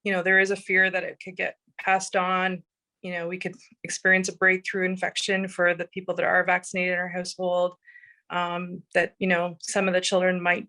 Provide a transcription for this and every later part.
there is a fear that it could get passed on. We could experience a breakthrough infection for the people that are vaccinated in our household, that, some of the children might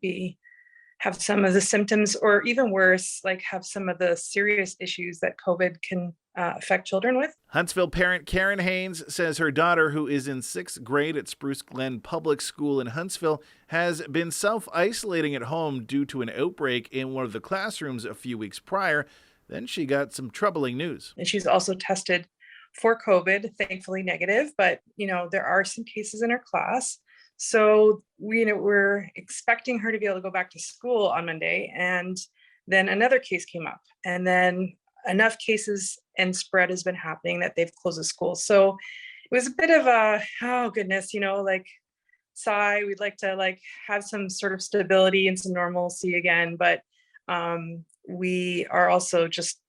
have some of the symptoms, or even worse, like have some of the serious issues that COVID can affect children with. Huntsville parent Karen Haynes says her daughter, who is in 6th grade at Spruce Glen Public School in Huntsville, has been self-isolating at home due to an outbreak in one of the classrooms a few weeks prior. Then she got some troubling news. And she's also tested for COVID, thankfully negative, but there are some cases in her class. So we're expecting her to be able to go back to school on Monday, and then another case came up, and then enough cases and spread has been happening that they've closed the school. So it was a bit of a, oh goodness, sigh. We'd like to have some sort of stability and some normalcy again, but we are also just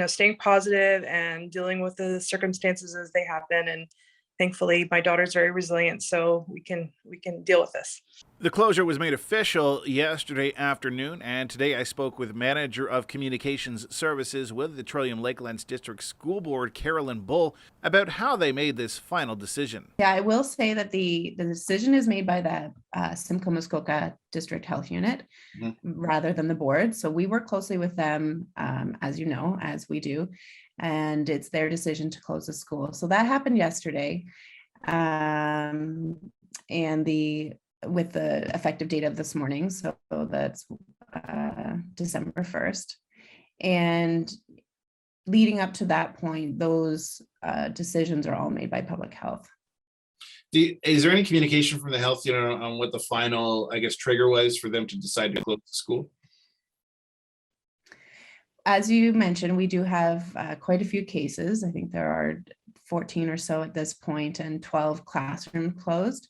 staying positive and dealing with the circumstances as they happen. And thankfully, my daughter's very resilient, so we can deal with this. The closure was made official yesterday afternoon, and today I spoke with Manager of Communications Services with the Trillium Lakelands District School Board, Carolyn Bull, about how they made this final decision. Yeah, I will say that the decision is made by the Simcoe Muskoka District Health Unit rather than the board. So we work closely with them, as you know, as we do, and it's their decision to close the school. So that happened yesterday, and with the effective date of this morning. So that's December 1st. And leading up to that point, those decisions are all made by public health. Is there any communication from the health unit on what the final, trigger was for them to decide to close the school? As you mentioned, we do have quite a few cases. I think there are 14 or so at this point, and 12 classrooms closed,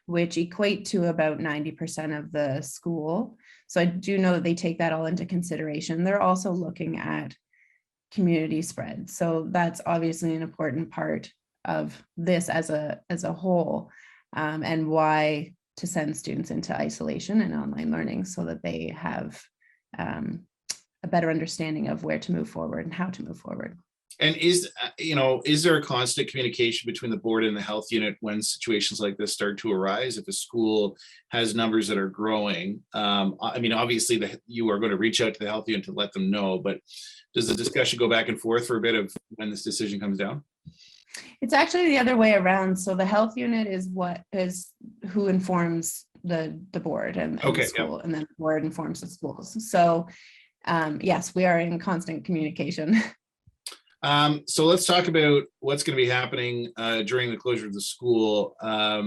which equate to about 90% of the school. So I do know that they take that all into consideration. They're also looking at community spread. So that's obviously an important part of this as a whole, and why to send students into isolation and online learning so that they have a better understanding of where to move forward and how to move forward. And is there a constant communication between the board and the health unit when situations like this start to arise? If a school has numbers that are growing, obviously you are going to reach out to the health unit to let them know, but does the discussion go back and forth for a bit of when this decision comes down? It's actually the other way around. So the health unit is who informs the board and the school, and then the board informs the schools. So yes, we are in constant communication. So let's talk about what's going to be happening during the closure of the school. Are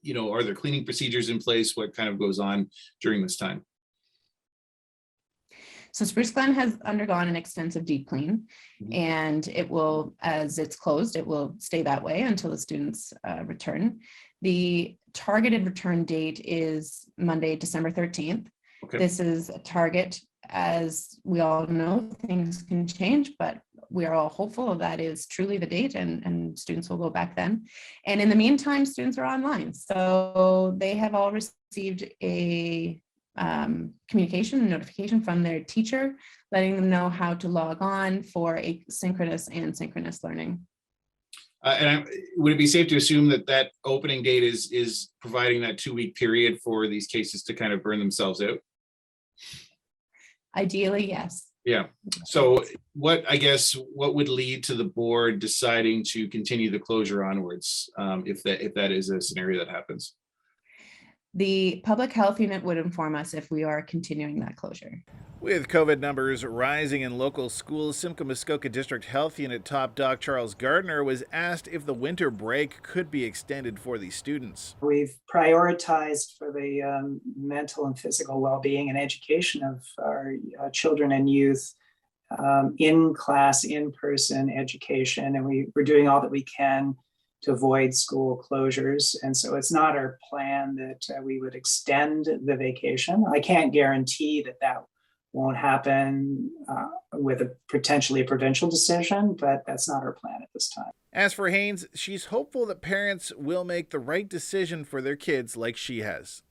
there cleaning procedures in place? What kind of goes on during this time? So Spruce Glen has undergone an extensive deep clean, and it will, as it's closed, it will stay that way until the students return. The targeted return date is Monday, December 13th. Okay. This is a target. As we all know, things can change, but we are all hopeful that is truly the date, and students will go back then. And in the meantime, students are online. So they have all received a communication notification from their teacher, letting them know how to log on for asynchronous and synchronous learning. And would it be safe to assume that opening date is providing that 2-week period for these cases to kind of burn themselves out? Ideally, yes. Yeah. So what would lead to the board deciding to continue the closure onwards, if that is a scenario that happens? The public health unit would inform us if we are continuing that closure. With COVID numbers rising in local schools, Simcoe Muskoka District Health Unit top doc Charles Gardner was asked if the winter break could be extended for these students. We've prioritized for the mental and physical well-being and education of our children and youth in-class, in-person education, and we're doing all that we can to avoid school closures. And so it's not our plan that we would extend the vacation. I can't guarantee that won't happen with a potentially provincial decision, but that's not our plan at this time. As for Haynes, she's hopeful that parents will make the right decision for their kids like she has.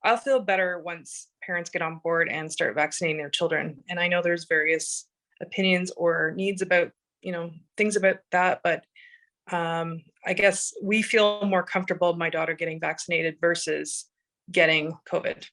I'll feel better once parents get on board and start vaccinating their children. And I know there's various opinions or needs about, things about that. But I guess we feel more comfortable my daughter getting vaccinated versus getting COVID.